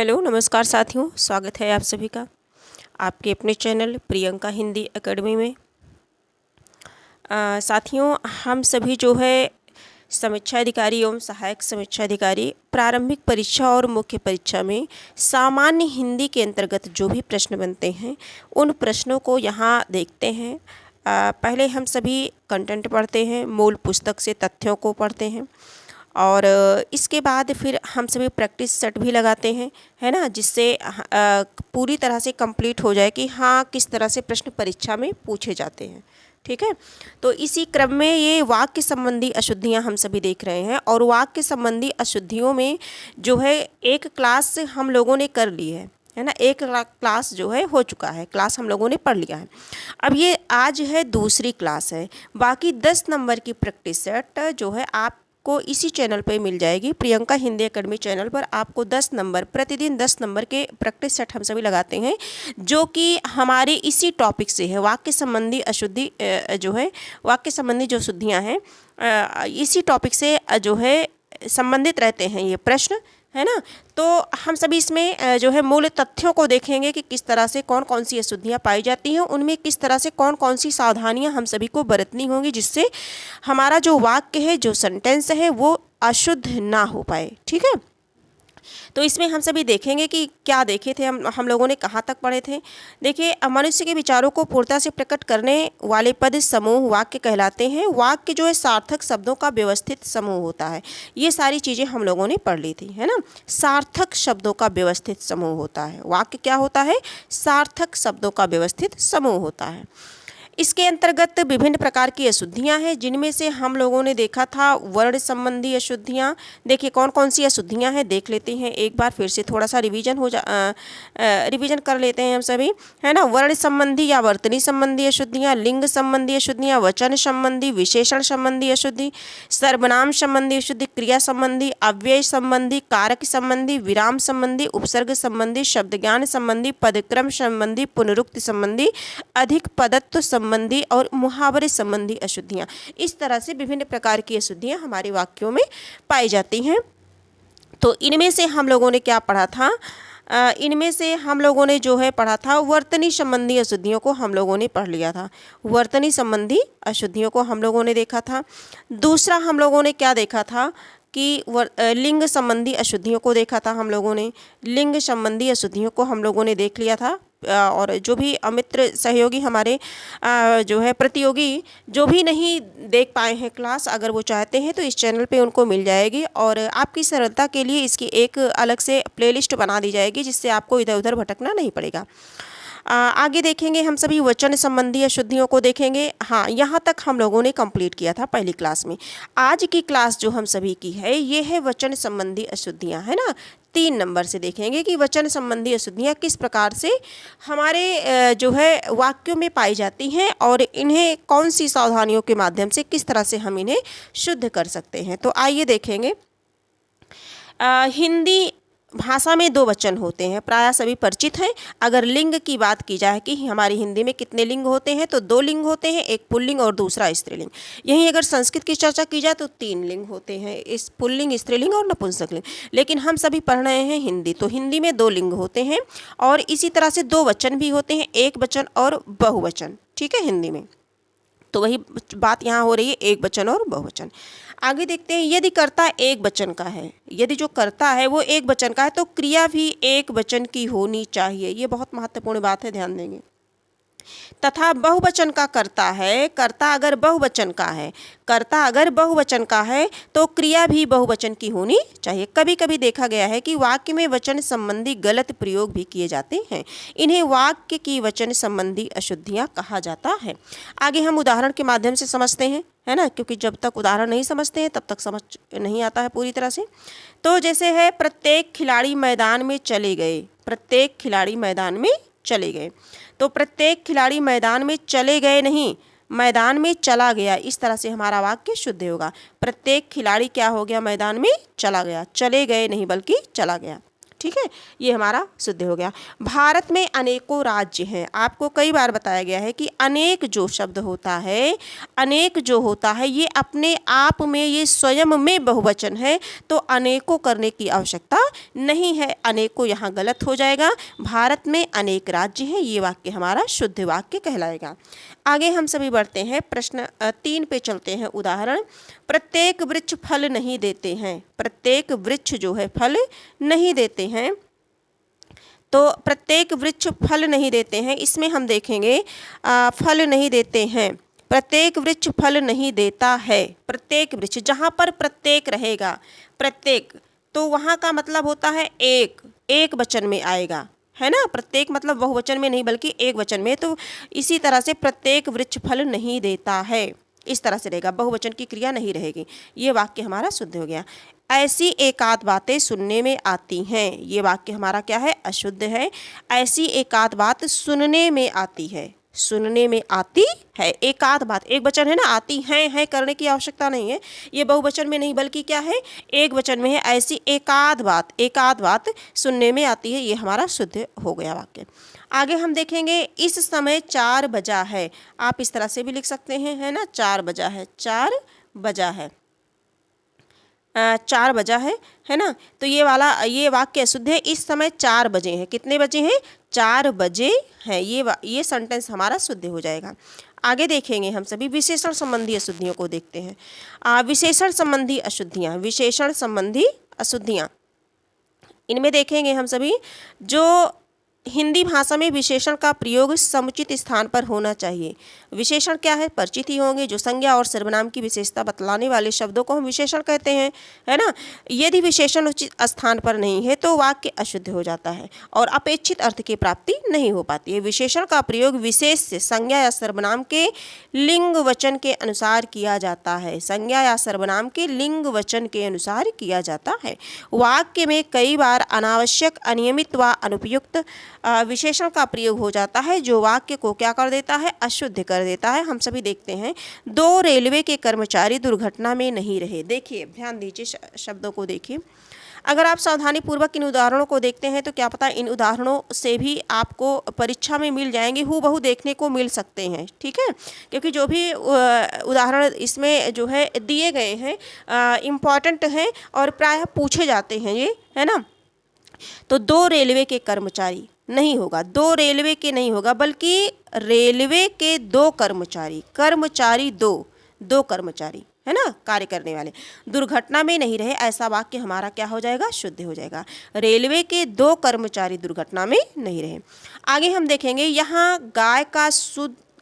Hello नमस्कार साथियों, स्वागत है आप सभी का आपके अपने चैनल प्रियंका हिंदी एकेडमी में। साथियों, हम सभी जो है समीक्षा अधिकारी एवं सहायक समीक्षा अधिकारी प्रारंभिक परीक्षा और मुख्य परीक्षा में सामान्य हिंदी के अंतर्गत जो भी प्रश्न बनते हैं उन प्रश्नों को यहाँ देखते हैं। पहले हम सभी कंटेंट पढ़ते हैं, मूल पुस्तक से तथ्यों को पढ़ते हैं और इसके बाद फिर हम सभी प्रैक्टिस सेट भी लगाते हैं, है ना, जिससे पूरी तरह से कंप्लीट हो जाए कि हाँ किस तरह से प्रश्न परीक्षा में पूछे जाते हैं। ठीक है, तो इसी क्रम में ये वाक्य संबंधी अशुद्धियाँ हम सभी देख रहे हैं और वाक्य संबंधी अशुद्धियों में जो है एक क्लास हम लोगों ने कर ली है ना, एक क्लास जो है हो चुका है, क्लास हम लोगों ने पढ़ लिया है। अब ये आज है दूसरी क्लास है, बाकी 10 नंबर की प्रैक्टिस सेट जो है आपको इसी चैनल पे मिल जाएगी। प्रियंका हिंदी एकेडमी चैनल पर आपको 10 नंबर प्रतिदिन 10 नंबर के प्रैक्टिस सेट हम सभी लगाते हैं, जो कि हमारे इसी टॉपिक से है। वाक्य संबंधी अशुद्धि जो है, वाक्य संबंधी जो शुद्धियाँ हैं इसी टॉपिक से जो है संबंधित रहते हैं ये प्रश्न, है ना। तो हम सभी इसमें जो है मूल तथ्यों को देखेंगे कि किस तरह से कौन कौन सी अशुद्धियाँ पाई जाती हैं, उनमें किस तरह से कौन कौन सी सावधानियाँ हम सभी को बरतनी होंगी, जिससे हमारा जो वाक्य है, जो सेंटेंस है, वो अशुद्ध ना हो पाए। ठीक है, तो इसमें हम सभी देखेंगे कि क्या देखे थे हम लोगों ने, कहाँ तक पढ़े थे। देखिए, मनुष्य के विचारों को पूर्णता से प्रकट करने वाले पद समूह वाक्य कहलाते हैं। वाक्य जो है सार्थक शब्दों का व्यवस्थित समूह होता है। ये सारी चीज़ें हम लोगों ने पढ़ ली थी, है ना। सार्थक शब्दों का व्यवस्थित समूह होता है। वाक्य क्या होता है? सार्थक शब्दों का व्यवस्थित समूह होता है। इसके अंतर्गत विभिन्न प्रकार की अशुद्धियाँ हैं, जिनमें से हम लोगों ने देखा था वर्ण संबंधी अशुद्धियाँ। देखिए कौन कौन सी अशुद्धियाँ हैं, देख लेते हैं एक बार फिर से, थोड़ा सा रिवीजन कर लेते हैं हम सभी, है ना। वर्ण संबंधी या वर्तनी संबंधी अशुद्धियाँ, लिंग संबंधी अशुद्धियाँ, वचन संबंधी, विशेषण संबंधी अशुद्धि, सर्वनाम संबंधी अशुद्धि, क्रिया संबंधी, अव्यय संबंधी, कारक संबंधी, विराम संबंधी, उपसर्ग संबंधी, शब्द ज्ञान संबंधी, पदक्रम संबंधी, पुनरुक्ति संबंधी, अधिक पदत्व संबंधी और मुहावरे संबंधी अशुद्धियाँ। इस तरह से विभिन्न प्रकार की अशुद्धियाँ हमारे वाक्यों में पाई जाती हैं। तो इनमें से हम लोगों ने क्या पढ़ा था? इनमें से हम लोगों ने जो है पढ़ा था वर्तनी संबंधी अशुद्धियों को हम लोगों ने पढ़ लिया था। वर्तनी संबंधी अशुद्धियों को हम लोगों ने देखा था। दूसरा हम लोगों ने क्या देखा था कि लिंग संबंधी अशुद्धियों को देखा था हम लोगों ने। लिंग संबंधी अशुद्धियों को हम लोगों ने देख लिया था। और जो भी अमित्र सहयोगी हमारे जो है प्रतियोगी जो भी नहीं देख पाए हैं क्लास, अगर वो चाहते हैं तो इस चैनल पे उनको मिल जाएगी और आपकी सरलता के लिए इसकी एक अलग से प्लेलिस्ट बना दी जाएगी, जिससे आपको इधर उधर भटकना नहीं पड़ेगा। आगे देखेंगे हम सभी वचन संबंधी अशुद्धियों को देखेंगे। हाँ, यहाँ तक हम लोगों ने कंप्लीट किया था पहली क्लास में। आज की क्लास जो हम सभी की है ये है वचन संबंधी अशुद्धियाँ, है ना। 3 नंबर से देखेंगे कि वचन संबंधी अशुद्धियाँ किस प्रकार से हमारे जो है वाक्यों में पाई जाती हैं और इन्हें कौन सी सावधानियों के माध्यम से किस तरह से हम इन्हें शुद्ध कर सकते हैं। तो आइए देखेंगे। हिंदी भाषा में 2 वचन होते हैं, प्रायः सभी परिचित हैं। अगर लिंग की बात की जाए कि हमारी हिंदी में कितने लिंग होते हैं, तो 2 लिंग होते हैं, एक पुल्लिंग और दूसरा स्त्रीलिंग। यहीं अगर संस्कृत की चर्चा की जाए तो 3 लिंग होते हैं, इस पुल्लिंग, स्त्रीलिंग और नपुंसक लिंग। लेकिन हम सभी पढ़ रहे हैं हिंदी, तो हिंदी में 2 लिंग होते हैं और इसी तरह से 2 वचन भी होते हैं, एक वचन और बहुवचन। ठीक है, हिंदी में तो वही बात यहाँ हो रही है, एक वचन और बहुवचन। आगे देखते हैं, यदि कर्ता एक वचन का है, यदि जो कर्ता है वो एक वचन का है तो क्रिया भी एक वचन की होनी चाहिए। ये बहुत महत्वपूर्ण बात है, ध्यान देंगे। तथा बहुवचन का कर्ता है, कर्ता अगर बहुवचन का है, कर्ता अगर बहुवचन का है तो क्रिया भी बहुवचन की होनी चाहिए। कभी कभी देखा गया है कि वाक्य में वचन संबंधी गलत प्रयोग भी किए जाते हैं, इन्हें वाक्य की वचन संबंधी अशुद्धियाँ कहा जाता है। आगे हम उदाहरण के माध्यम से समझते हैं, है ना, क्योंकि जब तक उदाहरण नहीं समझते हैं तब तक समझ नहीं आता है पूरी तरह से। तो जैसे है, प्रत्येक खिलाड़ी मैदान में चले गए, प्रत्येक खिलाड़ी मैदान में चले गए। तो प्रत्येक खिलाड़ी मैदान में चले गए नहीं, मैदान में चला गया, इस तरह से हमारा वाक्य शुद्ध होगा। प्रत्येक खिलाड़ी क्या हो गया? मैदान में चला गया, चले गए नहीं बल्कि चला गया। ठीक है, ये हमारा शुद्ध हो गया। भारत में अनेकों राज्य हैं। आपको कई बार बताया गया है कि अनेक जो शब्द होता है, अनेक जो होता है ये अपने आप में, ये स्वयं में बहुवचन है, तो अनेकों करने की आवश्यकता नहीं है। अनेकों यहाँ गलत हो जाएगा। भारत में अनेक राज्य हैं, ये वाक्य हमारा शुद्ध वाक्य कहलाएगा। आगे हम सभी बढ़ते हैं, प्रश्न 3 पे चलते हैं। उदाहरण, प्रत्येक वृक्ष फल नहीं देते हैं। प्रत्येक वृक्ष जो है फल नहीं देते हैं, तो प्रत्येक वृक्ष फल नहीं देते हैं, इसमें हम देखेंगे फल नहीं देते हैं। प्रत्येक वृक्ष फल नहीं देता है। प्रत्येक वृक्ष, जहाँ पर प्रत्येक रहेगा, प्रत्येक, तो वहाँ का मतलब होता है एक, एक वचन में आएगा, है ना। प्रत्येक मतलब बहुवचन में नहीं बल्कि एक वचन में। तो इसी तरह से प्रत्येक वृक्ष फल नहीं देता है, इस तरह से रहेगा, बहुवचन की क्रिया नहीं रहेगी। ये वाक्य हमारा शुद्ध हो गया। ऐसी एकाध बातें सुनने में आती हैं, ये वाक्य हमारा क्या है, अशुद्ध है। ऐसी एकाध बात सुनने में आती है, सुनने में आती है। एकाध बात, एक वचन है ना, आती है करने की आवश्यकता नहीं है, ये बहुवचन में नहीं बल्कि क्या है, एक वचन में है। ऐसी एकाध बात, एकाध बात सुनने में आती है, ये हमारा शुद्ध हो गया वाक्य। आगे हम देखेंगे, इस समय 4 बजा है। आप इस तरह से भी लिख सकते हैं, है ना, 4 बजा है, 4 बजा है, 4 बजा है ना। तो ये वाला, ये वाक्य शुद्ध है। इस समय 4 बजे हैं, कितने बजे हैं, 4 बजे हैं, ये सेंटेंस हमारा शुद्ध हो जाएगा। आगे देखेंगे हम सभी विशेषण संबंधी अशुद्धियों को देखते हैं। विशेषण संबंधी अशुद्धियाँ, विशेषण संबंधी अशुद्धियाँ, इनमें देखेंगे हम सभी, जो हिंदी भाषा में विशेषण का प्रयोग समुचित स्थान पर होना चाहिए। विशेषण क्या है, परिचित ही होंगे, जो संज्ञा और सर्वनाम की विशेषता बतलाने वाले शब्दों को हम विशेषण कहते हैं, है ना। यदि विशेषण उचित स्थान पर नहीं है तो वाक्य अशुद्ध हो जाता है और अपेक्षित अर्थ की प्राप्ति नहीं हो पाती है। विशेषण का प्रयोग विशेष से संज्ञा या सर्वनाम के लिंग वचन के अनुसार किया जाता है। संज्ञा या सर्वनाम के लिंग वचन के अनुसार किया जाता है। वाक्य में कई बार अनावश्यक, अनियमित व अनुपयुक्त विशेषण का प्रयोग हो जाता है, जो वाक्य को क्या कर देता है, अशुद्ध कर देता है। हम सभी देखते हैं, 2 रेलवे के कर्मचारी दुर्घटना में नहीं रहे। देखिए, ध्यान दीजिए, शब्दों को देखिए। अगर आप सावधानी पूर्वक इन उदाहरणों को देखते हैं तो क्या पता इन उदाहरणों से भी आपको परीक्षा में मिल जाएंगे, हूबहू देखने को मिल सकते हैं, ठीक है। क्योंकि जो भी उदाहरण इसमें जो है दिए गए हैं इम्पॉर्टेंट हैं और प्रायः पूछे जाते हैं ये, है ना। तो 2 रेलवे के कर्मचारी नहीं होगा, 2 रेलवे के नहीं होगा, बल्कि रेलवे के 2 कर्मचारी, कर्मचारी 2 कर्मचारी, है ना, कार्य करने वाले, दुर्घटना में नहीं रहे, ऐसा वाक्य हमारा क्या हो जाएगा, शुद्ध हो जाएगा। रेलवे के 2 कर्मचारी दुर्घटना में नहीं रहे। आगे हम देखेंगे, यहाँ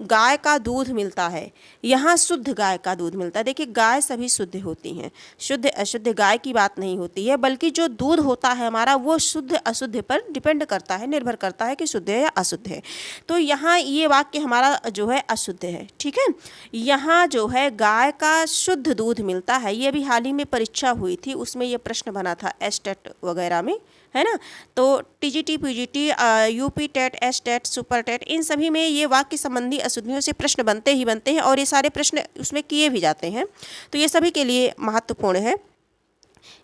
गाय का दूध मिलता है, यहाँ शुद्ध गाय का दूध मिलता है। देखिए, गाय सभी शुद्ध होती हैं, शुद्ध अशुद्ध गाय की बात नहीं होती है, बल्कि जो दूध होता है हमारा वो शुद्ध अशुद्ध पर डिपेंड करता है, निर्भर करता है कि शुद्ध है या अशुद्ध है। तो यहाँ ये वाक्य हमारा जो है अशुद्ध है, ठीक है। यहाँ जो है गाय का शुद्ध दूध मिलता है, ये भी हाल ही में परीक्षा हुई थी, उसमें ये प्रश्न बना था एस्टेट वगैरह में, है ना। तो TGT, PGT, UP TET, S TET, super TET, इन सभी में ये वाक्य संबंधी अशुद्धियों से प्रश्न बनते ही बनते हैं और ये सारे प्रश्न उसमें किए भी जाते हैं, तो ये सभी के लिए महत्वपूर्ण है।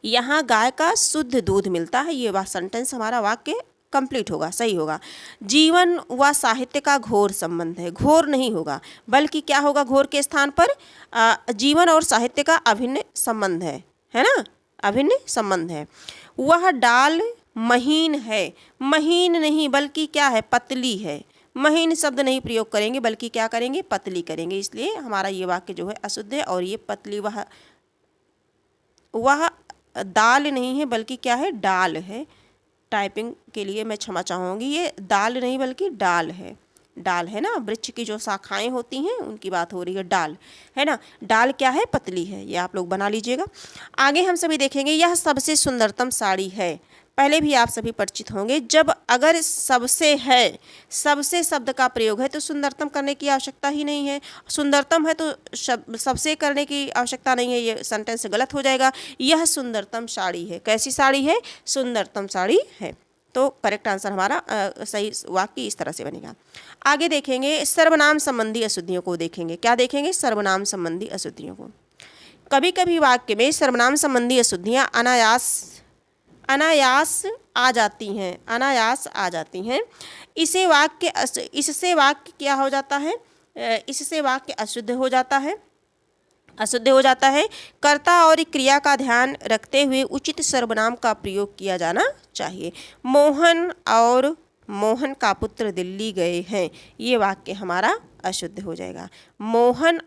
यहाँ गाय का शुद्ध दूध मिलता है, ये सेंटेंस हमारा वाक्य कंप्लीट होगा, सही होगा। जीवन व साहित्य का घोर संबंध है, घोर नहीं होगा, बल्कि क्या होगा, घोर के स्थान पर जीवन और साहित्य का अभिन्न संबंध है ना, अभिन्न संबंध है। वह डाल महीन है, महीन नहीं बल्कि क्या है, पतली है। महीन शब्द नहीं प्रयोग करेंगे बल्कि क्या करेंगे, पतली करेंगे, इसलिए हमारा ये वाक्य जो है अशुद्ध है। और ये पतली, वह दाल नहीं है बल्कि क्या है, डाल है। टाइपिंग के लिए मैं क्षमा चाहूँगी, ये दाल नहीं बल्कि डाल है, डाल है ना, वृक्ष की जो शाखाएं होती हैं उनकी बात हो रही है, डाल है ना, डाल क्या है, पतली है, ये आप लोग बना लीजिएगा। आगे हम सभी देखेंगे, यह सबसे सुंदरतम साड़ी है। पहले भी आप सभी परिचित होंगे, जब अगर सबसे है, सबसे शब्द का प्रयोग है तो सुंदरतम करने की आवश्यकता ही नहीं है, सुंदरतम है तो सबसे करने की आवश्यकता नहीं है, ये सेंटेंस गलत हो जाएगा। यह सुंदरतम साड़ी है, कैसी साड़ी है, सुंदरतम साड़ी है। तो करेक्ट आंसर हमारा सही वाक्य इस तरह से बनेगा। आगे देखेंगे, सर्वनाम संबंधी अशुद्धियों को देखेंगे। क्या देखेंगे, सर्वनाम संबंधी अशुद्धियों को। कभी कभी वाक्य में सर्वनाम संबंधी अशुद्धियाँ अनायास आ जाती हैं, अनायास आ जाती हैं। इससे वाक्य क्या हो जाता है? इससे वाक्य अशुद्ध हो जाता है, अशुद्ध हो जाता है। कर्ता और क्रिया का ध्यान रखते हुए उचित सर्वनाम का प्रयोग किया जाना चाहिए। मोहन का पुत्र दिल्ली गए हैं, ये वाक्य हमारा अशुद्ध हो जाएगा। मोहन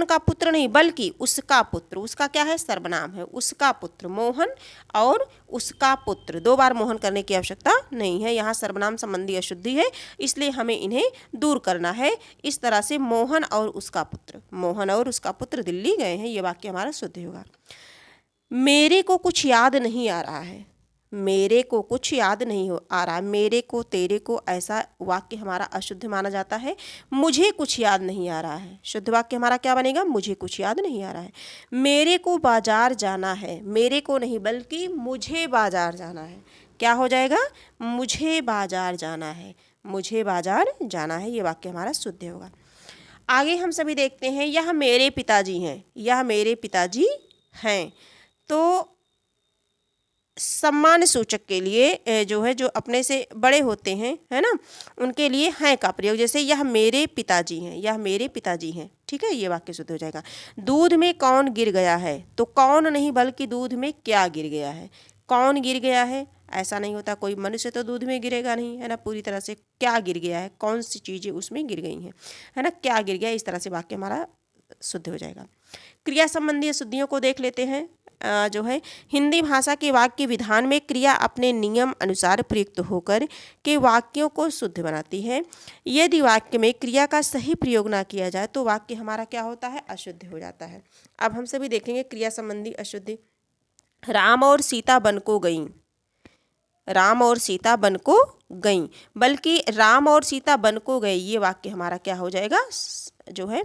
का पुत्र नहीं बल्कि उसका पुत्र, उसका क्या है? सर्वनाम है, उसका पुत्र। मोहन और उसका पुत्र, 2 बार मोहन करने की आवश्यकता नहीं है, यहाँ सर्वनाम संबंधी अशुद्धि है, इसलिए हमें इन्हें दूर करना है। इस तरह से मोहन और उसका पुत्र दिल्ली गए हैं, ये वाक्य हमारा शुद्ध होगा। मेरे को कुछ याद नहीं आ रहा है, मेरे को कुछ याद नहीं आ रहा, मेरे को, तेरे को, ऐसा वाक्य हमारा अशुद्ध माना जाता है। मुझे कुछ याद नहीं आ रहा है, शुद्ध वाक्य हमारा क्या बनेगा? मुझे कुछ याद नहीं आ रहा है। मेरे को बाजार जाना है, मेरे को नहीं बल्कि मुझे बाजार जाना है, क्या हो जाएगा? मुझे बाजार जाना है, मुझे बाजार जाना है, ये वाक्य हमारा शुद्ध होगा। आगे हम सभी देखते हैं, यह मेरे पिताजी हैं, यह मेरे पिताजी हैं। तो सम्मान सूचक के लिए जो है, जो अपने से बड़े होते हैं, है ना, उनके लिए हैं का प्रयोग, जैसे यह मेरे पिताजी हैं, यह मेरे पिताजी हैं, ठीक है, ये वाक्य शुद्ध हो जाएगा। दूध में कौन गिर गया है, तो कौन नहीं बल्कि दूध में क्या गिर गया है। कौन गिर गया है, ऐसा नहीं होता, कोई मनुष्य तो दूध में गिरेगा नहीं, है ना, पूरी तरह से क्या गिर गया है, कौन सी चीज़ें उसमें गिर गई हैं, है ना, क्या गिर गया, इस तरह से वाक्य हमारा शुद्ध हो जाएगा। क्रिया संबंधी अशुद्धियों को देख लेते हैं। जो है, हिंदी भाषा के वाक्य विधान में क्रिया अपने नियम अनुसार प्रयुक्त होकर के वाक्यों को शुद्ध बनाती है। यदि वाक्य में क्रिया का सही प्रयोग ना किया जाए तो वाक्य हमारा क्या होता है? अशुद्ध हो जाता है। अब हम सभी देखेंगे क्रिया संबंधी अशुद्धि। राम और सीता वन को गईं, राम और सीता वन को गईं, बल्कि राम और सीता वन को गए, ये वाक्य हमारा क्या हो जाएगा? जो है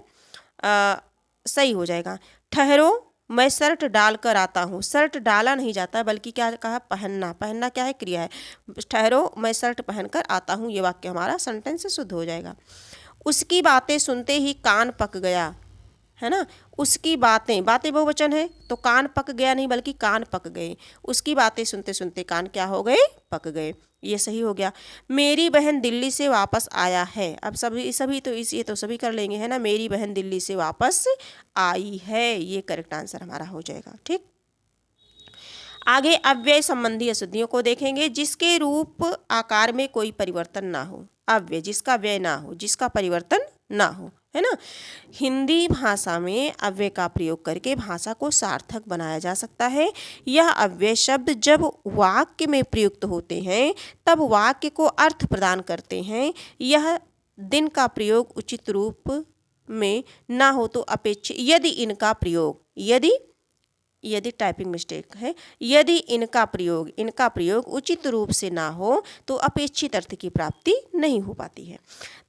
सही हो जाएगा। ठहरो, मैं शर्ट डाल कर आता हूँ, शर्ट डाला नहीं जाता बल्कि क्या कहा? पहनना, पहनना क्या है? क्रिया है। ठहरो, मैं शर्ट पहन कर आता हूँ, ये वाक्य हमारा सेंटेंस शुद्ध हो जाएगा। उसकी बातें सुनते ही कान पक गया, है ना, उसकी बातें, बातें बहुवचन है तो कान पक गया नहीं बल्कि कान पक गए, उसकी बातें सुनते सुनते कान क्या हो गए? पक गए, ये सही हो गया। मेरी बहन दिल्ली से वापस आया है, अब सभी तो ये तो सभी कर लेंगे, है ना, मेरी बहन दिल्ली से वापस आई है, ये करेक्ट आंसर हमारा हो जाएगा। ठीक, आगे अव्यय संबंधी अशुद्धियों को देखेंगे। जिसके रूप आकार में कोई परिवर्तन ना हो, अव्यय, जिसका व्यय ना हो, जिसका परिवर्तन ना हो, है ना। हिंदी भाषा में अव्यय का प्रयोग करके भाषा को सार्थक बनाया जा सकता है। यह अव्यय शब्द जब वाक्य में प्रयुक्त होते हैं तब वाक्य को अर्थ प्रदान करते हैं। यह दिन का प्रयोग उचित रूप में ना हो तो अपेक्षित, यदि इनका प्रयोग, यदि टाइपिंग मिस्टेक है, यदि इनका प्रयोग उचित रूप से ना हो तो अपेक्षित अर्थ की प्राप्ति नहीं हो पाती है।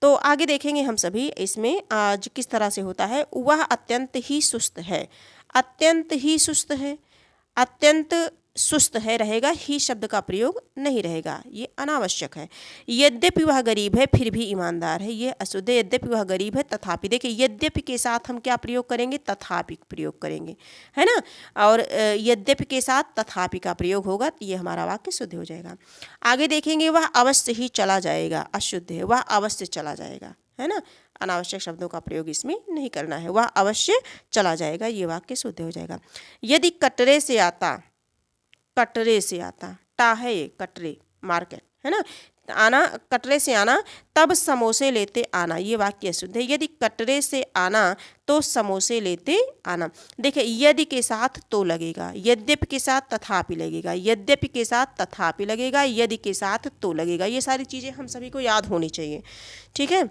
तो आगे देखेंगे हम सभी इसमें आज किस तरह से होता है। वह अत्यंत ही सुस्त है, अत्यंत ही सुस्त है, अत्यंत सुस्त है रहेगा, ही शब्द का प्रयोग नहीं रहेगा, ये अनावश्यक है। यद्यपि वह गरीब है फिर भी ईमानदार है, ये अशुद्ध है। यद्यपि वह गरीब है तथापि, देखिए यद्यपि के साथ हम क्या प्रयोग करेंगे? तथापि प्रयोग करेंगे, है ना, और यद्यपि के साथ तथापि का प्रयोग होगा तो ये हमारा वाक्य शुद्ध हो जाएगा। आगे देखेंगे वह अवश्य ही चला जाएगा, अशुद्ध है, वह अवश्य चला जाएगा, है ना, अनावश्यक शब्दों का प्रयोग इसमें नहीं करना है, वह अवश्य चला जाएगा, ये वाक्य शुद्ध हो जाएगा। यदि कटरे से आता, कटरे से आता, टा है ये, कटरे मार्केट, है ना, आना, कटरे से आना, तब समोसे लेते आना, ये वाक्य शुद्ध है। यदि कटरे से आना तो समोसे लेते आना। देखिए यदि के साथ तो लगेगा, यद्यपि के साथ तथापि लगेगा, यद्यपि के साथ तथापि लगेगा, यदि के साथ तो लगेगा, ये सारी चीज़ें हम सभी को याद होनी चाहिए। ठीक है,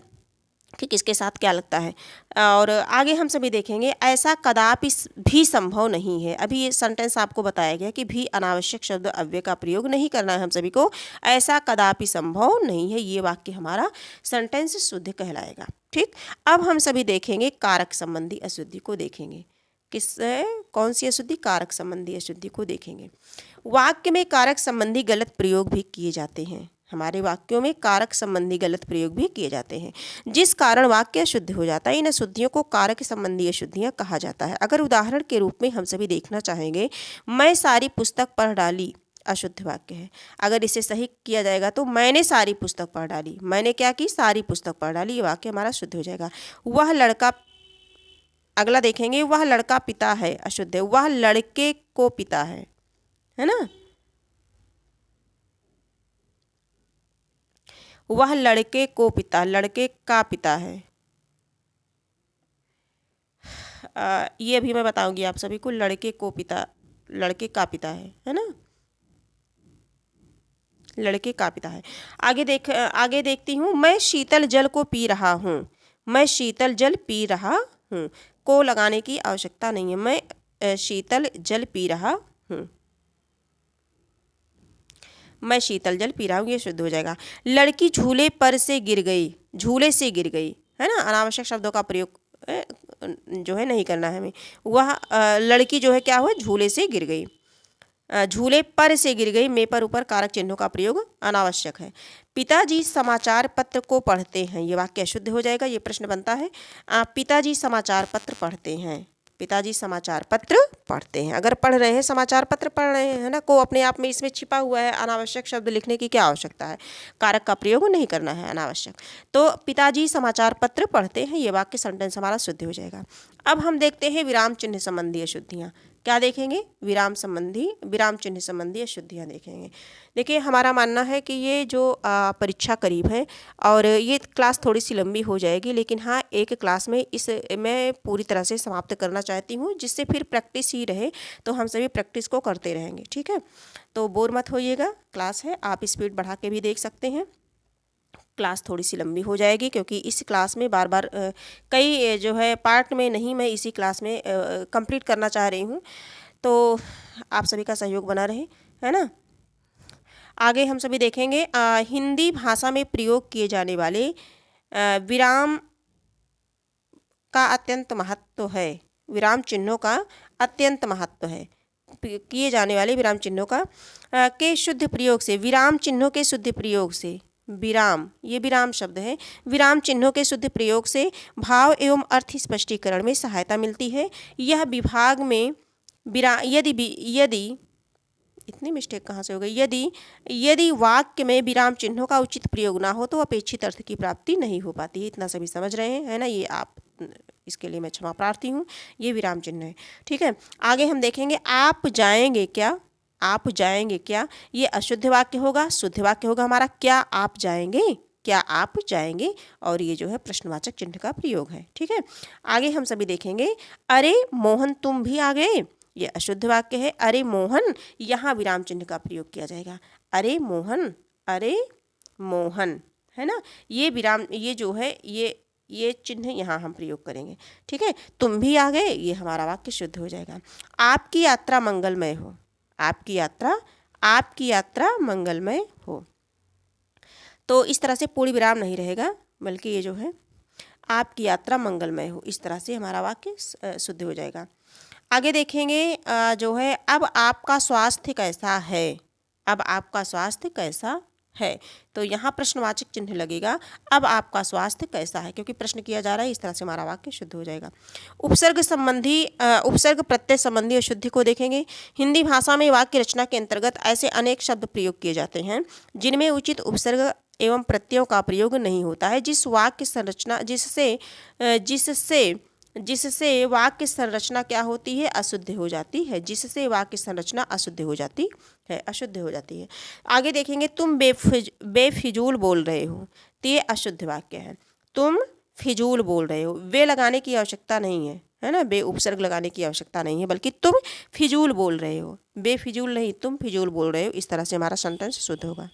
कि किसके साथ क्या लगता है। और आगे हम सभी देखेंगे ऐसा कदापि भी संभव नहीं है। अभी ये सेंटेंस आपको बताया गया कि भी अनावश्यक शब्द अव्यय का प्रयोग नहीं करना है हम सभी को, ऐसा कदापि संभव नहीं है, ये वाक्य हमारा सेंटेंस शुद्ध कहलाएगा। ठीक, अब हम सभी देखेंगे कारक संबंधी अशुद्धि को देखेंगे। कौन सी अशुद्धि? कारक संबंधी अशुद्धि को देखेंगे। वाक्य में कारक संबंधी गलत प्रयोग भी किए जाते हैं, हमारे वाक्यों में कारक संबंधी गलत प्रयोग भी किए जाते हैं जिस कारण वाक्य अशुद्ध हो जाता है। इन अशुद्धियों को कारक संबंधी अशुद्धियां कहा जाता है। अगर उदाहरण के रूप में हम सभी देखना चाहेंगे, मैं सारी पुस्तक पढ़ डाली, अशुद्ध वाक्य है। अगर इसे सही किया जाएगा तो मैंने सारी पुस्तक पढ़ डाली, मैंने क्या की, सारी पुस्तक पढ़ डाली, ये वाक्य हमारा शुद्ध हो जाएगा। वह लड़का, अगला देखेंगे, वह लड़का पिता है, अशुद्ध है। वह लड़के को पिता है ना। वह लड़के को पिता, लड़के का पिता है। ये भी मैं बताऊंगी आप सभी को, लड़के को पिता, लड़के का पिता है ना, लड़के का पिता है। आगे देखती हूँ, मैं शीतल जल को पी रहा हूँ, मैं शीतल जल पी रहा हूँ। को लगाने की आवश्यकता नहीं है, मैं शीतल जल पी रहा हूँ, मैं शीतल जल पी रहा हूँ, ये शुद्ध हो जाएगा। लड़की झूले पर से गिर गई, झूले से गिर गई, है ना। अनावश्यक शब्दों का प्रयोग जो है नहीं करना है हमें। वह लड़की जो है क्या हुआ, झूले से गिर गई, झूले पर से गिर गई, में पर ऊपर कारक चिन्हों का प्रयोग अनावश्यक है। पिताजी समाचार पत्र को पढ़ते हैं, ये वाक्य अशुद्ध हो जाएगा। ये प्रश्न बनता है, पिताजी समाचार पत्र पढ़ते हैं, पिताजी समाचार पत्र पढ़ते हैं। अगर पढ़ रहे हैं, समाचार पत्र पढ़ रहे हैं, है ना, को अपने आप में इसमें छिपा हुआ है, अनावश्यक शब्द लिखने की क्या आवश्यकता है, कारक का प्रयोग नहीं करना है अनावश्यक। तो पिताजी समाचार पत्र पढ़ते हैं, ये वाक्य सेंटेंस हमारा शुद्ध हो जाएगा। अब हम देखते हैं विराम चिन्ह संबंधी अशुद्धियाँ। क्या देखेंगे, विराम चिन्ह संबंधी अशुद्धियाँ देखेंगे। देखिए, हमारा मानना है कि ये जो परीक्षा करीब है और ये क्लास थोड़ी सी लंबी हो जाएगी, लेकिन हाँ, एक क्लास में इस मैं पूरी तरह से समाप्त करना चाहती हूँ, जिससे फिर प्रैक्टिस ही रहे, तो हम सभी प्रैक्टिस को करते रहेंगे, ठीक है। तो बोर मत होइएगा, क्लास है, आप स्पीड बढ़ा के भी देख सकते हैं। क्लास थोड़ी सी लंबी हो जाएगी क्योंकि इस क्लास में बार बार कई जो है पार्ट में नहीं, मैं इसी क्लास में कंप्लीट करना चाह रही हूँ। तो आप सभी का सहयोग बना रहे, है ना। आगे हम सभी देखेंगे, हिंदी भाषा में प्रयोग किए जाने वाले विराम का अत्यंत महत्व है, विराम चिन्हों का अत्यंत महत्व है। किए जाने वाले विराम चिन्हों का के शुद्ध प्रयोग से, विराम चिन्हों के शुद्ध प्रयोग से, विराम, ये विराम शब्द है, विराम चिन्हों के शुद्ध प्रयोग से भाव एवं अर्थ स्पष्टीकरण में सहायता मिलती है। यह विभाग में यदि इतनी मिस्टेक कहाँ से हो गई, यदि वाक्य में विराम चिन्हों का उचित प्रयोग ना हो तो अपेक्षित अर्थ की प्राप्ति नहीं हो पाती है। इतना सभी समझ रहे हैं, है ना। ये आप, इसके लिए मैं क्षमा प्रार्थी हूँ, ये विराम चिन्ह है, ठीक है। आगे हम देखेंगे, आप जाएंगे क्या, आप जाएंगे क्या, ये अशुद्ध वाक्य होगा। शुद्ध वाक्य होगा हमारा, क्या आप जाएंगे, क्या आप जाएंगे, और ये जो है प्रश्नवाचक चिन्ह का प्रयोग है, ठीक है। आगे हम सभी देखेंगे, अरे मोहन तुम भी आ गए, ये अशुद्ध वाक्य है। अरे मोहन, यहाँ विराम चिन्ह का प्रयोग किया जाएगा, अरे मोहन, अरे मोहन, है ना। ये विराम, ये जो है ये चिन्ह यहाँ हम प्रयोग करेंगे, ठीक है। तुम भी आ गए, ये हमारा वाक्य शुद्ध हो जाएगा। आपकी यात्रा मंगलमय हो, आपकी यात्रा मंगलमय हो। तो इस तरह से पूर्ण विराम नहीं रहेगा, बल्कि ये जो है आपकी यात्रा मंगलमय हो, इस तरह से हमारा वाक्य शुद्ध हो जाएगा। आगे देखेंगे, जो है, अब आपका स्वास्थ्य कैसा है, अब आपका स्वास्थ्य कैसा है। तो यहाँ प्रश्नवाचक चिन्ह लगेगा, अब आपका स्वास्थ्य कैसा है, क्योंकि प्रश्न किया जा रहा है, इस तरह से हमारा वाक्य शुद्ध हो जाएगा। उपसर्ग प्रत्यय संबंधी अशुद्धि को देखेंगे। हिंदी भाषा में वाक्य रचना के अंतर्गत ऐसे अनेक शब्द प्रयोग किए जाते हैं जिनमें उचित उपसर्ग एवं प्रत्ययों का प्रयोग नहीं होता है, जिससे वाक्य संरचना क्या होती है, अशुद्ध हो जाती है, जिससे वाक्य संरचना अशुद्ध हो जाती है। आगे देखेंगे, तुम बेफिजूल बोल रहे हो, तो ये अशुद्ध वाक्य है। तुम फिजूल बोल रहे हो, वे लगाने की आवश्यकता नहीं है ना, बे उपसर्ग लगाने की आवश्यकता नहीं है, बल्कि तुम फिजूल बोल रहे हो, बेफिजूल नहीं, तुम फिजूल बोल रहे हो, इस तरह से हमारा सेंटेंस शुद्ध होगा।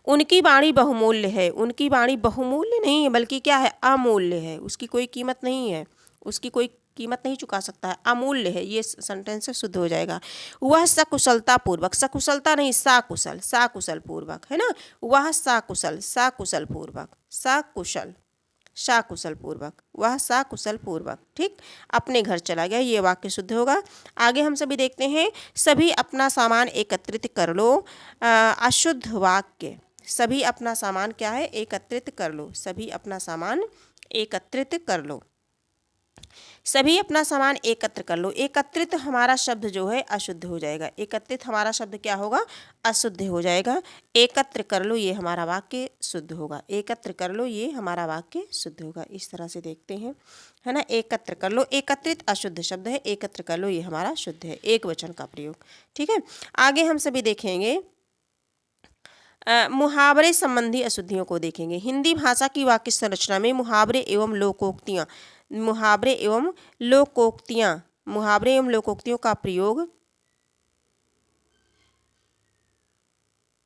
उनकी वाणी बहुमूल्य है, उनकी वाणी बहुमूल्य नहीं है, बल्कि क्या है, अमूल्य है, उसकी कोई कीमत नहीं है, उसकी कोई कीमत नहीं चुका सकता है, अमूल्य है, ये सेंटेंस शुद्ध हो जाएगा। वह सकुशलता पूर्वक, सकुशलता नहीं, साकुशल पूर्वक, है ना। वह साकुशल पूर्वक, वह साकुशल पूर्वक, ठीक, अपने घर चला गया, ये वाक्य शुद्ध होगा। आगे हम सभी देखते हैं, सभी अपना सामान एकत्रित कर लो, अशुद्ध वाक्य, सभी अपना सामान क्या है, एकत्रित कर लो, सभी अपना सामान एकत्रित कर लो। सभी अपना सामान एकत्र कर लो। एकत्रित हमारा शब्द जो है अशुद्ध हो जाएगा। एकत्रित हमारा शब्द क्या होगा? अशुद्ध हो जाएगा। एकत्र कर लो ये हमारा वाक्य शुद्ध होगा। एकत्र कर लो ये हमारा वाक्य शुद्ध होगा। इस तरह से देखते हैं, है ना। एकत्र कर लो, एकत्रित अशुद्ध शब्द है, एकत्र कर लो ये हमारा शुद्ध है, एक वचन का प्रयोग। ठीक है, आगे हम सभी देखेंगे मुहावरे संबंधी अशुद्धियों को देखेंगे। हिंदी भाषा की वाक्य संरचना में मुहावरे एवं लोकोक्तियाँ, मुहावरे एवं लोकोक्तियों का प्रयोग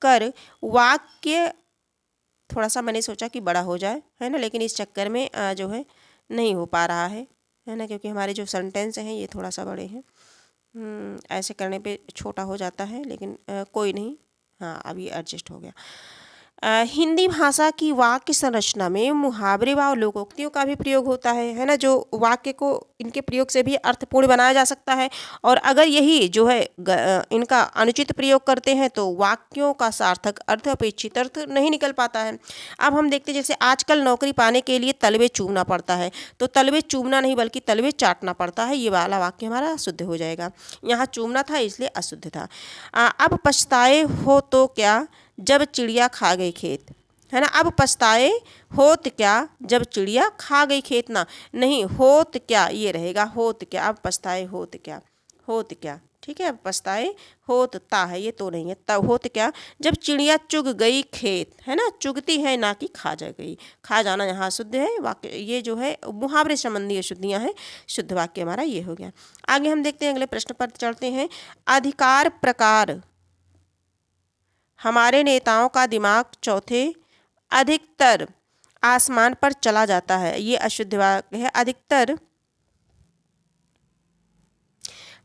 कर वाक्य, थोड़ा सा मैंने सोचा कि बड़ा हो जाए, है ना, लेकिन इस चक्कर में जो है नहीं हो पा रहा है ना, क्योंकि हमारे जो सेंटेंस हैं ये थोड़ा सा बड़े हैं। ऐसे करने पे छोटा हो जाता है, लेकिन कोई नहीं, हाँ अब ये एडजस्ट हो गया। हिंदी भाषा की वाक्य संरचना में मुहावरे व लोकोक्तियों का भी प्रयोग होता है ना, जो वाक्य को इनके प्रयोग से भी अर्थपूर्ण बनाया जा सकता है। और अगर यही जो है इनका अनुचित प्रयोग करते हैं तो वाक्यों का सार्थक अर्थ, अपेक्षित अर्थ नहीं निकल पाता है। अब हम देखते हैं, जैसे आजकल नौकरी पाने के लिए तलवे चूमना पड़ता है, तो तलवे चूमना नहीं बल्कि तलवे चाटना पड़ता है, ये वाला वाक्य हमारा अशुद्ध हो जाएगा। यहाँ चूमना था इसलिए अशुद्ध था। अब पछताए हो तो क्या जब चिड़िया खा गई खेत, है ना। अब पछताए होत क्या जब चिड़िया खा गई खेत, ना नहीं होत क्या ये रहेगा, होत क्या। अब पछताए होत क्या, होत क्या, ठीक है। अब पछताए होत ता है, ये तो नहीं है, तब होत क्या जब चिड़िया चुग गई खेत, है ना। चुगती है ना कि खा जा गई, खा जाना यहाँ शुद्ध है वाक्य। ये जो है मुहावरे संबंधी अशुद्धियाँ हैं, शुद्ध वाक्य हमारा ये हो गया। आगे हम देखते हैं, अगले प्रश्न पर चलते हैं। अधिकार प्रकार हमारे नेताओं का दिमाग चौथे अधिकतर आसमान पर चला जाता है, ये अशुद्ध वाक्य है। अधिकतर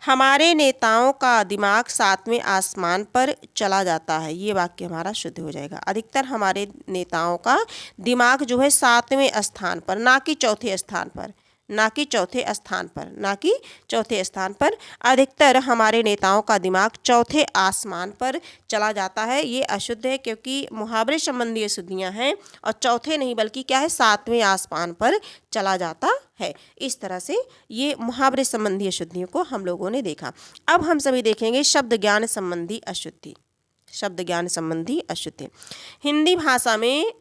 हमारे नेताओं का दिमाग सातवें आसमान पर चला जाता है, ये वाक्य हमारा शुद्ध हो जाएगा। अधिकतर हमारे नेताओं का दिमाग जो है सातवें स्थान पर, ना कि चौथे स्थान पर, ना कि चौथे स्थान पर, ना कि चौथे स्थान पर। अधिकतर हमारे नेताओं का दिमाग चौथे आसमान पर चला जाता है, ये अशुद्ध है, क्योंकि मुहावरे संबंधी अशुद्धियाँ हैं और चौथे नहीं बल्कि क्या है, सातवें आसमान पर चला जाता है। इस तरह से ये मुहावरे संबंधी अशुद्धियों को हम लोगों ने देखा। अब हम सभी देखेंगे शब्द ज्ञान संबंधी अशुद्धि। शब्द ज्ञान संबंधी अशुद्धि। हिंदी भाषा में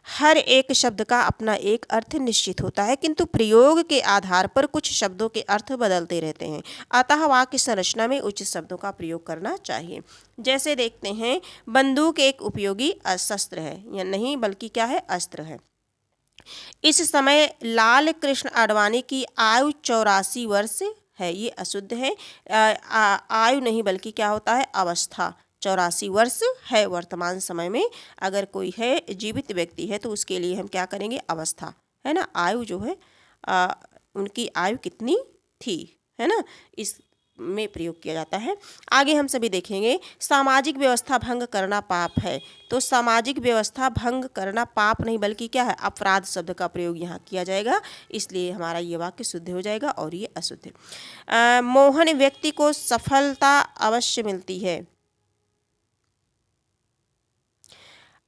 हर एक शब्द का अपना एक अर्थ निश्चित होता है, किंतु प्रयोग के आधार पर कुछ शब्दों के अर्थ बदलते रहते हैं, अतः वाक्य संरचना में उचित शब्दों का प्रयोग करना चाहिए। जैसे देखते हैं, बंदूक एक उपयोगी शस्त्र है, या नहीं बल्कि क्या है, अस्त्र है। इस समय लाल कृष्ण आडवाणी की आयु 84 वर्ष है, ये अशुद्ध है। आयु नहीं बल्कि क्या होता है, अवस्था। 84 वर्ष है वर्तमान समय में, अगर कोई है जीवित व्यक्ति है तो उसके लिए हम क्या करेंगे, अवस्था, है ना। आयु जो है उनकी आयु कितनी थी, है ना, इस में प्रयोग किया जाता है। आगे हम सभी देखेंगे, सामाजिक व्यवस्था भंग करना पाप है, तो सामाजिक व्यवस्था भंग करना पाप नहीं बल्कि क्या है, अपराध शब्द का प्रयोग यहाँ किया जाएगा, इसलिए हमारा ये वाक्य शुद्ध हो जाएगा और ये अशुद्ध है। मोहन व्यक्ति को सफलता अवश्य मिलती है,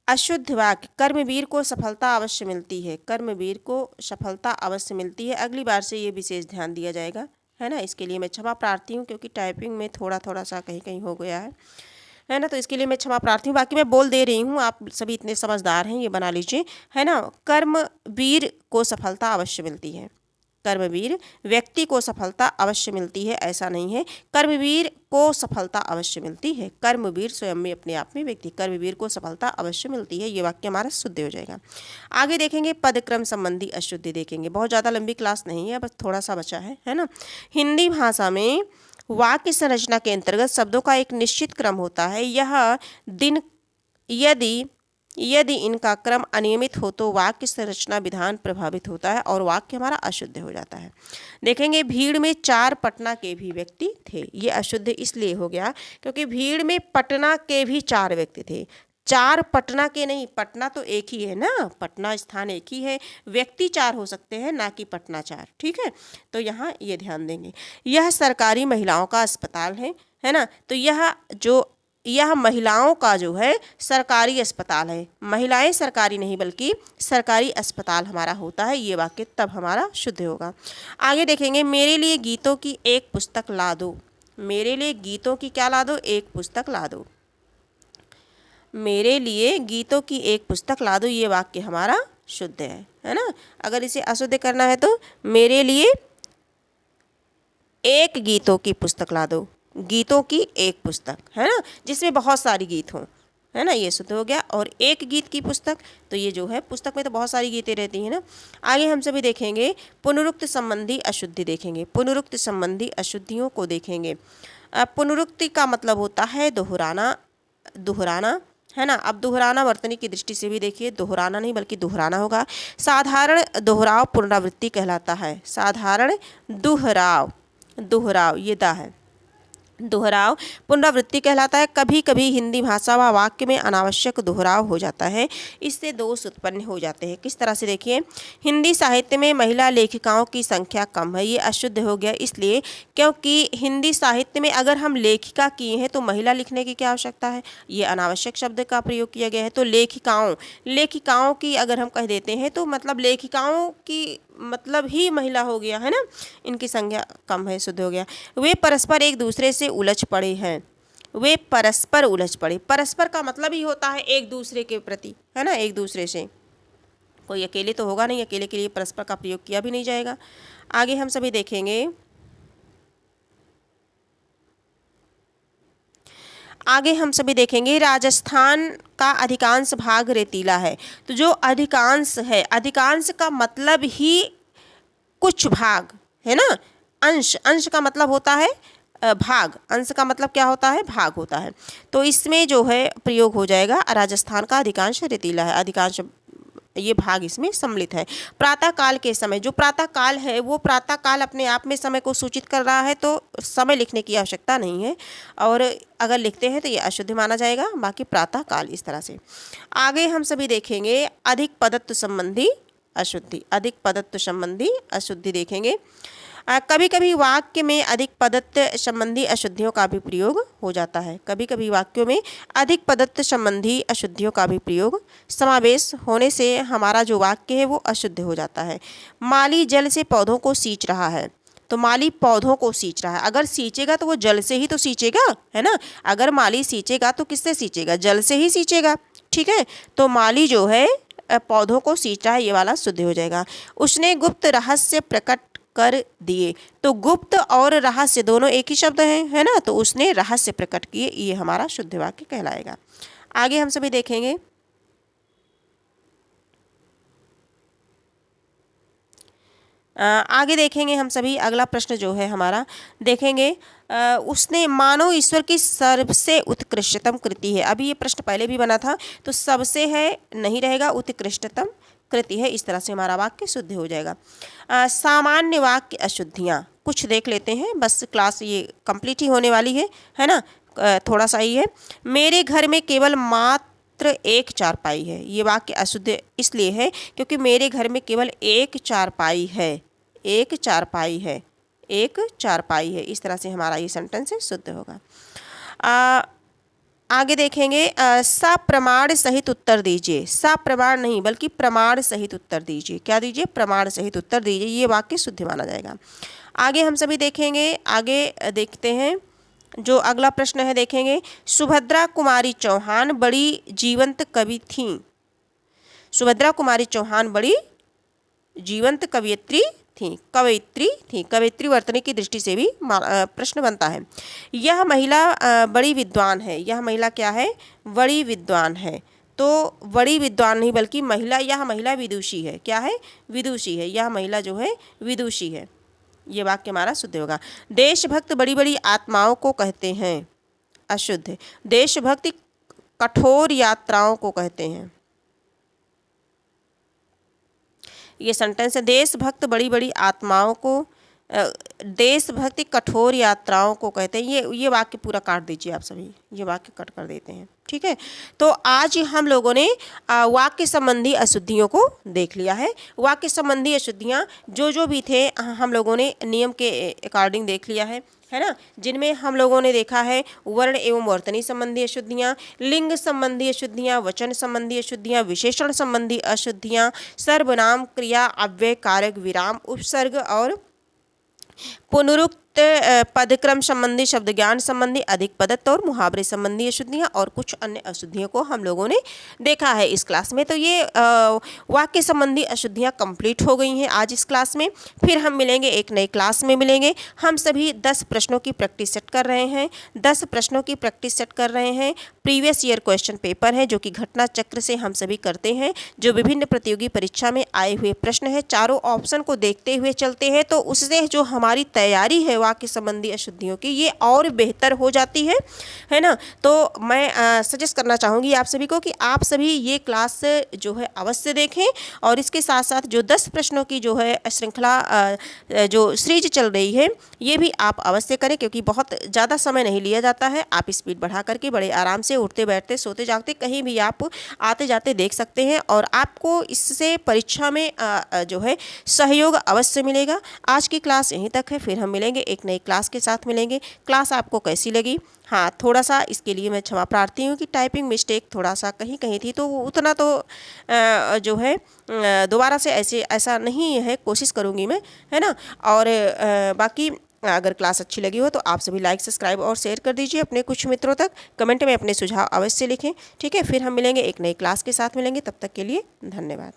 अशुद्ध वाक्य। कर्मवीर को सफलता अवश्य मिलती है, कर्मवीर को सफलता अवश्य मिलती है। अगली बार से ये विशेष ध्यान दिया जाएगा, है ना। इसके लिए मैं क्षमा प्रार्थी हूँ, क्योंकि टाइपिंग में थोड़ा सा कहीं कहीं हो गया है ना, तो इसके लिए मैं क्षमा प्रार्थी हूँ। बाकी मैं बोल दे रही हूँ, आप सभी इतने समझदार हैं, ये बना लीजिए, है ना। कर्मवीर को सफलता अवश्य मिलती है, कर्मवीर व्यक्ति को सफलता अवश्य मिलती है, ऐसा नहीं है, कर्मवीर को सफलता अवश्य मिलती है। कर्मवीर स्वयं में अपने आप में व्यक्ति, कर्मवीर को सफलता अवश्य मिलती है, ये वाक्य हमारा शुद्ध हो जाएगा। आगे देखेंगे पदक्रम संबंधी अशुद्धि देखेंगे, बहुत ज़्यादा लंबी क्लास नहीं है, बस थोड़ा सा बचा है ना। हिंदी भाषा में वाक्य संरचना के अंतर्गत शब्दों का एक निश्चित क्रम होता है, यह दिन यदि इनका क्रम अनियमित हो तो वाक्य संरचना विधान प्रभावित होता है और वाक्य हमारा अशुद्ध हो जाता है। देखेंगे, भीड़ में 4 पटना के भी व्यक्ति थे, ये अशुद्ध इसलिए हो गया क्योंकि भीड़ में पटना के भी 4 व्यक्ति थे, 4 पटना के नहीं, पटना तो एक ही है ना, पटना स्थान एक ही है, व्यक्ति 4 हो सकते हैं, ना कि पटना 4, ठीक है। तो यहाँ ये ध्यान देंगे। यह सरकारी महिलाओं का अस्पताल है ना, तो यह जो यह महिलाओं का जो है सरकारी अस्पताल है। महिलाएं सरकारी नहीं बल्कि सरकारी अस्पताल हमारा होता है। ये वाक्य तब हमारा शुद्ध होगा। आगे देखेंगे, मेरे लिए गीतों की एक पुस्तक ला दो। मेरे लिए गीतों की क्या ला दो? एक पुस्तक ला दो। मेरे लिए गीतों की एक पुस्तक ला दो, ये वाक्य हमारा शुद्ध है ना। अगर इसे अशुद्ध करना है तो मेरे लिए एक गीतों की पुस्तक ला दो। गीतों की एक पुस्तक, है ना, जिसमें बहुत सारी गीत हों, है ना, ये शुद्ध हो गया। और एक गीत की पुस्तक, तो ये जो है पुस्तक में तो बहुत सारी गीतें रहती हैं ना। आगे हम सभी देखेंगे पुनरुक्त संबंधी अशुद्धि देखेंगे। पुनरुक्त संबंधी अशुद्धियों को देखेंगे। पुनरुक्ति का मतलब होता है दोहराना, दोहराना, है ना। अब दोहराना वर्तनी की दृष्टि से भी देखिए, दोहराना नहीं बल्कि दोहराना होगा। साधारण दोहराव पुनरावृत्ति कहलाता है। साधारण दोहराव, दोहराव ये दा है, दोहराव पुनरावृत्ति कहलाता है। कभी कभी हिंदी भाषा व वाक्य में अनावश्यक दोहराव हो जाता है, इससे दोष उत्पन्न हो जाते हैं। किस तरह से देखिए, हिंदी साहित्य में महिला लेखिकाओं की संख्या कम है, ये अशुद्ध हो गया इसलिए क्योंकि हिंदी साहित्य में अगर हम लेखिका किए हैं तो महिला लिखने की क्या आवश्यकता है, ये अनावश्यक शब्द का प्रयोग किया गया है। तो लेखिकाओं, लेखिकाओं की अगर हम कह देते हैं तो मतलब लेखिकाओं की मतलब ही महिला हो गया, है ना, इनकी संख्या कम है, शुद्ध हो गया। वे परस्पर एक दूसरे से उलझ पड़े हैं। वे परस्पर उलझ पड़े, परस्पर का मतलब ही होता है एक दूसरे के प्रति, है ना, एक दूसरे से। कोई अकेले तो होगा नहीं, अकेले के लिए परस्पर का प्रयोग किया भी नहीं जाएगा। आगे हम सभी देखेंगे, आगे हम सभी देखेंगे राजस्थान का अधिकांश भाग रेतीला है। तो जो अधिकांश है, अधिकांश का मतलब ही कुछ भाग, है ना। अंश, अंश का मतलब होता है भाग, अंश का मतलब क्या होता है, भाग होता है। तो इसमें जो है प्रयोग हो जाएगा राजस्थान का अधिकांश रेतीला है, अधिकांश ये भाग इसमें सम्मिलित है। प्रातः काल के समय, जो प्रातः काल है वो प्रातः काल अपने आप में समय को सूचित कर रहा है, तो समय लिखने की आवश्यकता नहीं है, और अगर लिखते हैं तो ये अशुद्ध माना जाएगा। बाकी प्रातः काल इस तरह से। आगे हम सभी देखेंगे अधिक पदत्व संबंधी अशुद्धि। अधिक पदत्व संबंधी अशुद्धि देखेंगे। कभी कभी वाक्य में अधिक पदत्व संबंधी अशुद्धियों का भी प्रयोग हो जाता है। कभी कभी वाक्यों में अधिक पदत्व संबंधी अशुद्धियों का भी प्रयोग समावेश होने से हमारा जो वाक्य है वो अशुद्ध हो जाता है। माली जल से पौधों को सींच रहा है। तो माली पौधों को सींच रहा है, अगर सींचेगा तो वो जल से ही तो सींचेगा, है ना। अगर माली सींचेगा तो किससे सींचेगा, जल से ही सींचेगा, ठीक है। तो माली जो है पौधों को सींच रहा है, ये वाला शुद्ध हो जाएगा। उसने गुप्त रहस्य प्रकट कर दिए। तो गुप्त और रहस्य दोनों एक ही शब्द हैं, है ना। तो उसने रहस्य प्रकट किए, ये हमारा शुद्ध वाक्य कहलाएगा। आगे हम सभी देखेंगे, आगे देखेंगे हम सभी अगला प्रश्न जो है हमारा देखेंगे, उसने मानव ईश्वर की सबसे उत्कृष्टतम कृति है। अभी ये प्रश्न पहले भी बना था, तो सबसे है नहीं रहेगा, उत्कृष्टतम कृति है, इस तरह से हमारा वाक्य शुद्ध हो जाएगा। सामान्य वाक्य अशुद्धियाँ कुछ देख लेते हैं, बस क्लास ये कंप्लीट ही होने वाली है ना, थोड़ा सा ही है। मेरे घर में केवल मात्र एक चारपाई है। ये वाक्य अशुद्ध इसलिए है क्योंकि मेरे घर में केवल एक चारपाई है, एक चारपाई है, एक चारपाई है, इस तरह से हमारा ये सेंटेंस शुद्ध होगा। आगे देखेंगे, सप्रमाण सहित उत्तर दीजिए। सप्रमाण नहीं बल्कि प्रमाण सहित उत्तर दीजिए। क्या दीजिए, प्रमाण सहित उत्तर दीजिए, ये वाक्य शुद्ध माना जाएगा। आगे हम सभी देखेंगे, आगे देखते हैं जो अगला प्रश्न है देखेंगे, सुभद्रा कुमारी चौहान बड़ी जीवंत कवि थीं। सुभद्रा कुमारी चौहान बड़ी जीवंत कवयित्री थी, कवयित्री थी। कवयित्री वर्तनी की दृष्टि से भी प्रश्न बनता है। यह महिला बड़ी विद्वान है। यह महिला क्या है, बड़ी विद्वान है। तो बड़ी विद्वान नहीं बल्कि महिला, यह महिला विदुषी है। क्या है, विदुषी है, यह महिला जो है विदुषी है। ये वाक्य हमारा शुद्ध होगा। देशभक्त बड़ी बड़ी आत्माओं को कहते हैं, अशुद्ध। देशभक्ति कठोर यात्राओं को कहते हैं। ये सेंटेंस है, देशभक्त बड़ी बड़ी आत्माओं को देशभक्ति कठोर यात्राओं को कहते हैं। ये वाक्य पूरा काट दीजिए आप सभी, ये वाक्य कट कर देते हैं, ठीक है। तो आज हम लोगों ने वाक्य संबंधी अशुद्धियों को देख लिया है। वाक्य संबंधी अशुद्धियाँ जो भी थे हम लोगों ने नियम के अकॉर्डिंग देख लिया है ना, जिनमें हम लोगों ने देखा है वर्ण एवं वर्तनी संबंधी अशुद्धियाँ, लिंग संबंधी अशुद्धियाँ, वचन संबंधी अशुद्धियाँ, विशेषण संबंधी अशुद्धियाँ, सर्वनाम, क्रिया, अव्यय, कारक, विराम, उपसर्ग और पुनरुक्त पदक्रम संबंधी, शब्द ज्ञान संबंधी, अधिक पदत्व और मुहावरे संबंधी अशुद्धियाँ और कुछ अन्य अशुद्धियों को हम लोगों ने देखा है इस क्लास में। तो ये वाक्य संबंधी अशुद्धियाँ कंप्लीट हो गई हैं आज इस क्लास में। फिर हम मिलेंगे एक नई क्लास में मिलेंगे। हम सभी 10 प्रश्नों की प्रैक्टिस सेट कर रहे हैं, 10 प्रश्नों की प्रैक्टिस सेट कर रहे हैं। प्रीवियस ईयर क्वेश्चन पेपर है जो कि घटना चक्र से हम सभी करते हैं, जो विभिन्न प्रतियोगी परीक्षा में आए हुए प्रश्न है। चारों ऑप्शन को देखते हुए चलते हैं, तो उससे जो हमारी तैयारी है वाक्य संबंधी अशुद्धियों की, ये और बेहतर हो जाती है ना। तो मैं सजेस्ट करना चाहूँगी आप सभी को कि आप सभी ये क्लास जो है अवश्य देखें, और इसके साथ साथ जो 10 प्रश्नों की जो है श्रृंखला जो सीरीज चल रही है, ये भी आप अवश्य करें, क्योंकि बहुत ज़्यादा समय नहीं लिया जाता है। आप स्पीड बढ़ा करके बड़े आराम से उठते बैठते सोते जागते कहीं भी आप आते जाते देख सकते हैं, और आपको इससे परीक्षा में जो है सहयोग अवश्य मिलेगा। आज की क्लास यहीं तक है, फिर हम मिलेंगे एक नई क्लास के साथ मिलेंगे। क्लास आपको कैसी लगी? हाँ, थोड़ा सा इसके लिए मैं क्षमा प्रार्थी हूँ कि टाइपिंग मिस्टेक थोड़ा सा कहीं कहीं थी, तो वो उतना तो जो है दोबारा से ऐसा नहीं है, कोशिश करूँगी मैं, है ना। और बाकी अगर क्लास अच्छी लगी हो तो आप सभी लाइक, सब्सक्राइब और शेयर कर दीजिए अपने कुछ मित्रों तक। कमेंट में अपने सुझाव अवश्य लिखें, ठीक है। फिर हम मिलेंगे एक नई क्लास के साथ मिलेंगे, तब तक के लिए धन्यवाद।